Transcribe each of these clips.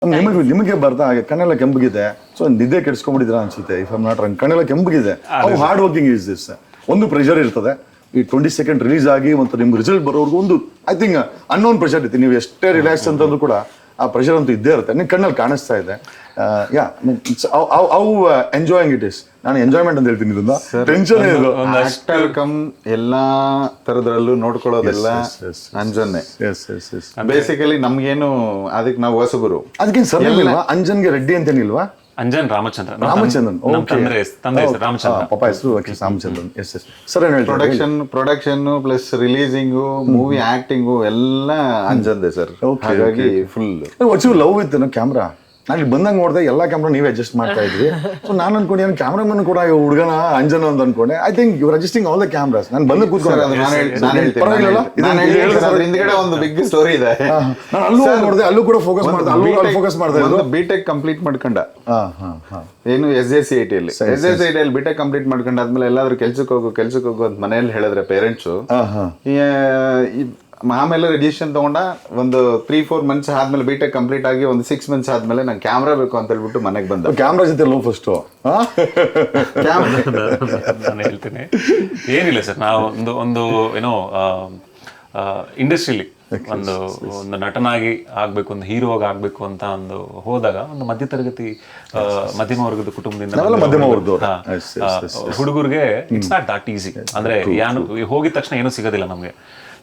ನಿಮಗೆ ಬರ್ತಾ ಹಾಗೆ ಕಣ್ಣೆಲ್ಲ ಕೆಂಪಗಿದೆ, ಸೊ ನಿದ್ದೆ ಕೆಡಿಸ್ಕೊಂಡ್ಬಿಟ್ಟಿದ್ರ ಅನ್ಸುತ್ತೆ. ಇಫ್ ಐಮ್ ನಾಟ್ ರಾಂಗ್, ಕಣ್ಣೆಲ್ಲ ಕೆಂಪಗಿದೆ. How hard working is this? ಒಂದು ಪ್ರೆಷರ್ ಇರ್ತದೆ, ಈ 22 ರಿಲೀಸ್ ಆಗಿ ಮತ್ತು ನಿಮ್ಗೆ ರಿಸಲ್ಟ್ ಬರೋರ್ಗು ಒಂದು ಐ ಥಿಂಕ್ ಅನ್ನೋನ್ ಪ್ರೆಷರ್ ಇರುತ್ತೆ. ನೀವು ಎಷ್ಟೇ ರಿಲ್ಯಾಕ್ಸ್ ಅಂತಂದ್ರೂ ಕೂಡ ಆ ಪ್ರೆಷರ್ ಅಂತೂ ಇದ್ದೇ ಇರುತ್ತೆ. ನಿಮ್ ಕಣ್ಣಲ್ಲಿ ಕಾಣಿಸ್ತಾ ಇದೆ. ಯಾ, ಹೌ ಎಂಜಾಯಿಂಗ್ ಇಟ್ ಇಸ್. ನಾನು ಎಂಜಾಯ್ಮೆಂಟ್ ಅಂತ ಹೇಳ್ತೀನಿ ಇದನ್ನ. ಟೆನ್ಷನ್ ಆಕ್ಟರ್ ಕಮ್ ಎಲ್ಲಾ ತರದ್ರಲ್ಲೂ ನೋಡ್ಕೊಳ್ಳೋದೆಲ್ಲ ಅಂಜನ್ನೇ. ಬೇಸಿಕಲಿ ನಮ್ಗೇನು ಅದಕ್ಕೆ ನಾವು ಹೊಸಬರು. ಅದಕ್ಕೆ ಸರ್ ಇಲ್ವಾ ಅಂಜನ್ಗೆ ರೆಡ್ಡಿ ಅಂತೇನಿಲ್ವಾ? ಅಂಜನ್ ರಾಮಚಂದ್ರನ್. ತಂದೆ ರಾಮಚಂದ್ರ, ಪಾಪ ಹೆಸರು ರಾಮಚಂದ್ರನ್. S yes sir. ಏನ್ ಹೇಳ್ತಾರೆ? ಪ್ರೊಡಕ್ಷನ್ ಪ್ಲಸ್ ರಿಲೀಸಿಂಗು, ಮೂವಿ ಆಕ್ಟಿಂಗು ಎಲ್ಲ ಅಂಜನ್ದೆ ಸರ್. ಹಾಗಾಗಿ ಫುಲ್ ಲವ್ ವಿತ್ ಕ್ಯಾಮ್ರಾ. ನಾನು ಇಲ್ಲಿ ಬಂದಂಗೆ ನೋಡಿದೆ ಎಲ್ಲ ಕ್ಯಾಮ್ರಾ ನೀವೇ ಅಡ್ಜಸ್ಟ್ ಮಾಡ್ತಾ ಇದ್ವಿ. ಸೊ ನಾನು ಅನ್ಕೊಂಡು ಏನು ಕ್ಯಾಮ್ರಾಮನ್ ಕೂಡ ಹುಡುಗನ ಅಂಜನ್ ಅಂತ ಅನ್ಕೊಂಡೆ. I think your adjusting all the cameras. ನಾನು ಬಂದು ಕೂತ್ಕೊಂಡೆ. ಹಿಂದ್ಗಡೆ ಒಂದು ಬಿಗ್ ಸ್ಟೋರಿ ಇದೆ. ನಾನು ಅಲ್ಲೂ ನೋಡಿದೆ, ಅಲ್ಲೂ ಕೂಡ ಫೋಕಸ್ ಮಾಡ್ತಾ ಇದ್ದು. ಬಿಟೆಕ್ ಕಂಪ್ಲೀಟ್ ಮಾಡ್ಕೊಂಡ, ಏನು SJCIT ಅಲ್ಲಿ ಬಿಟೆಕ್ ಕಂಪ್ಲೀಟ್ ಮಾಡ್ಕೊಂಡಾದ್ಮೇಲೆ ಎಲ್ಲಾದ್ರೂ ಕೆಲ್ಸಕ್ಕೆ ಹೋಗು ಅಂತ ಮನೆಯಲ್ಲಿ ಹೇಳಿದ್ರೆ ಪೇರೆಂಟ್ಸು. ಆಮೇಲೆ ರಿಜಿಸ್ಟ್ರೇಷನ್ ತಗೊಂಡ ಒಂದು 3-4 ಮಂತ್ಸ್ ಆದ್ಮೇಲೆ ಬಿಟೆಕ್ ಕಂಪ್ಲೀಟ್ ಆಗಿ ಒಂದು 6 ಮಂತ್ಸ್ ಆದ್ಮೇಲೆ ನಂಗೆ ಕ್ಯಾಮ್ರಾ ಬೇಕು ಅಂತ ಹೇಳ್ಬಿಟ್ಟು ಮನೆಗೆ ಬಂದ. ಕ್ಯಾಮ್ರಾ ಜೊತೆ ಲವ್ ಫಸ್ಟ್ ನಾನು ಹೇಳ್ತೀನಿ. ಏನಿಲ್ಲ ಸರ್, ನಾವು ಒಂದು ಏನೋ ಇಂಡಸ್ಟ್ರಿಲಿ ಒಂದು ನಟನಾಗಿ ಆಗ್ಬೇಕು, ಒಂದು ಹೀರೋ ಆಗಿ ಆಗ್ಬೇಕು ಅಂತ ಒಂದು ಹೋದಾಗ ಒಂದು ಮಧ್ಯಮ ವರ್ಗದ ಕುಟುಂಬದಿಂದ ಹುಡುಗರಿಗೆ ಇಟ್ಸ್ ನಾಟ್ ದಟ್ ಈಸಿ. ಅಂದ್ರೆ ಹೋಗಿದ ತಕ್ಷಣ ಏನೂ ಸಿಗೋದಿಲ್ಲ ನಮ್ಗೆ.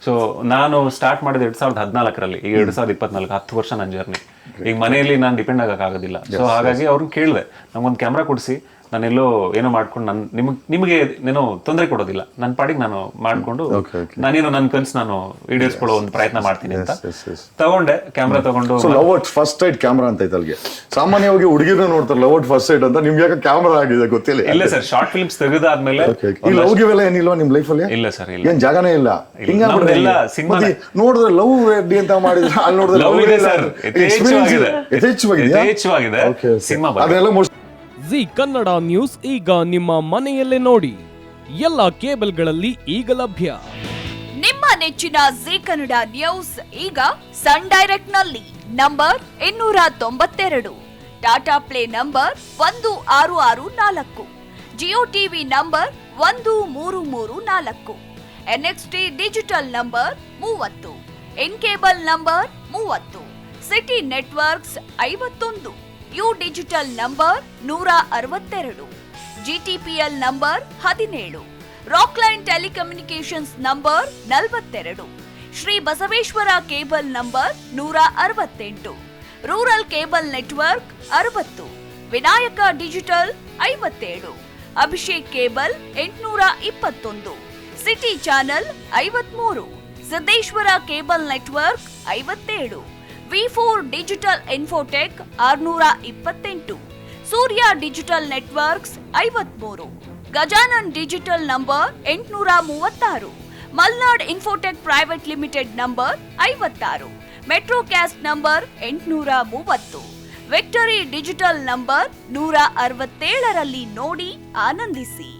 ಸೊ ನಾನು ಸ್ಟಾರ್ಟ್ ಮಾಡಿದ 2014 ಈಗ 2024 10 ವರ್ಷ ನನ್ನ ಜರ್ನಿ. ಈಗ ಮನೆಯಲ್ಲಿ ನಾನು ಡಿಪೆಂಡ್ ಆಗೋಕ್ಕಾಗೋದಿಲ್ಲ. ಸೊ ಹಾಗಾಗಿ ಅವ್ರನ್ನ ಕೇಳಿದೆ, ನಮ್ಗೊಂದು ಕ್ಯಾಮ್ರಾ ಕೊಡಿಸಿ, ನಾನೆಲ್ಲೋ ಏನೋ ಮಾಡ್ಕೊಂಡು ನಿಮಗೆ ಏನೋ ತೊಂದರೆ ಕೊಡೋದಿಲ್ಲ, ನನ್ನ ಪಾಡಿಗೆ ನಾನು ಮಾಡ್ಕೊಂಡು ನಾನೇನೋ ನನ್ನ ಕನ್ಸು ನಾನು ಈಡೇರಿಸ್ಕೊಳ್ಳೋ ಒಂದು ಪ್ರಯತ್ನ ಮಾಡ್ತೀನಿ ಅಂತ ತಗೊಂಡೆ. ಕ್ಯಾಮ್ರಾ ತಗೊಂಡು love at first sight camera ಅಂತ ಐತೆ. ಅಲ್ಲಿಗೆ ಸಾಮಾನ್ಯವಾಗಿ ಹುಡುಗಿರನ್ನ ನೋಡ್ತಾರೆ ಲವ್ ಅಟ್ ಫಸ್ಟ್ ಸೈಟ್ ಅಂತ. ನಿಮ್ಗೆ ಯಾಕೆ ಕ್ಯಾಮ್ರಾ ಆಗಿದೆ ಗೊತ್ತಿಲ್ಲ? ಇಲ್ಲ ಸರ್, ಶಾರ್ಟ್ ಫಿಲ್ಮ್ಸ್ ತೆಗೆದಾದ್ಮೇಲೆ ಈ ಲವ್ ಗಿವೆಲ್ಲ ಏನಿಲ್ವಾ ನಿಮ್ ಲೈಫ್ ಅಲ್ಲಿ? ಇಲ್ಲ ಸರ್, ಇಲ್ಲ, ಏನ್ ಜಾಗನೇ ಇಲ್ಲ. ಹಿಂಗೆಲ್ಲ ಸಿನಿಮಾ ನೋಡಿದ್ರೆ ಲವ್ ರೆಡ್ಡಿ ಅಂತ ಮಾಡಿದ್ರೆ ಅಲ್ಲಿ ನೋಡಿದ್ರೆ ಲವ್ ಇದೆ ಸರ್, ಯಥೇಚ್ಛವಾಗಿದೆ ಸಿನಿಮಾ. ಅದೆಲ್ಲ ಜಿ ಕನ್ನಡ ನ್ಯೂಸ್ ಈಗ ನಿಮ್ಮ ಮನೆಯಲ್ಲೇ ನೋಡಿ. ಎಲ್ಲ ಕೇಬಲ್ಗಳಲ್ಲಿ ಈಗ ಲಭ್ಯ. ನಿಮ್ಮ ನೆಚ್ಚಿನ ಜಿ ಕನ್ನಡ ನ್ಯೂಸ್ ಈಗ ಸನ್ ಡೈರೆಕ್ಟ್ ನಲ್ಲಿ number 292, Tata play number 1664, Jio TV number 1334, NXT digital number 30, in cable number 30, city networks 51, U digital number 162, GTPL number 17, Rockline telecommunications number 42, Shri Basaveshwara cable number 168, rural cable network 60, Vinayaka digital 57, Abhishek cable 821, city channel 53, Siddeshwara cable network 57, V4 digital Infotech 628, Surya digital networks 53, Gajanan digital number 836, Malnad infotech private limited number 56, Metrocast number 830, victory digital number 167ರಲ್ಲಿ ನೋಡಿ ಆನಂದಿಸಿ.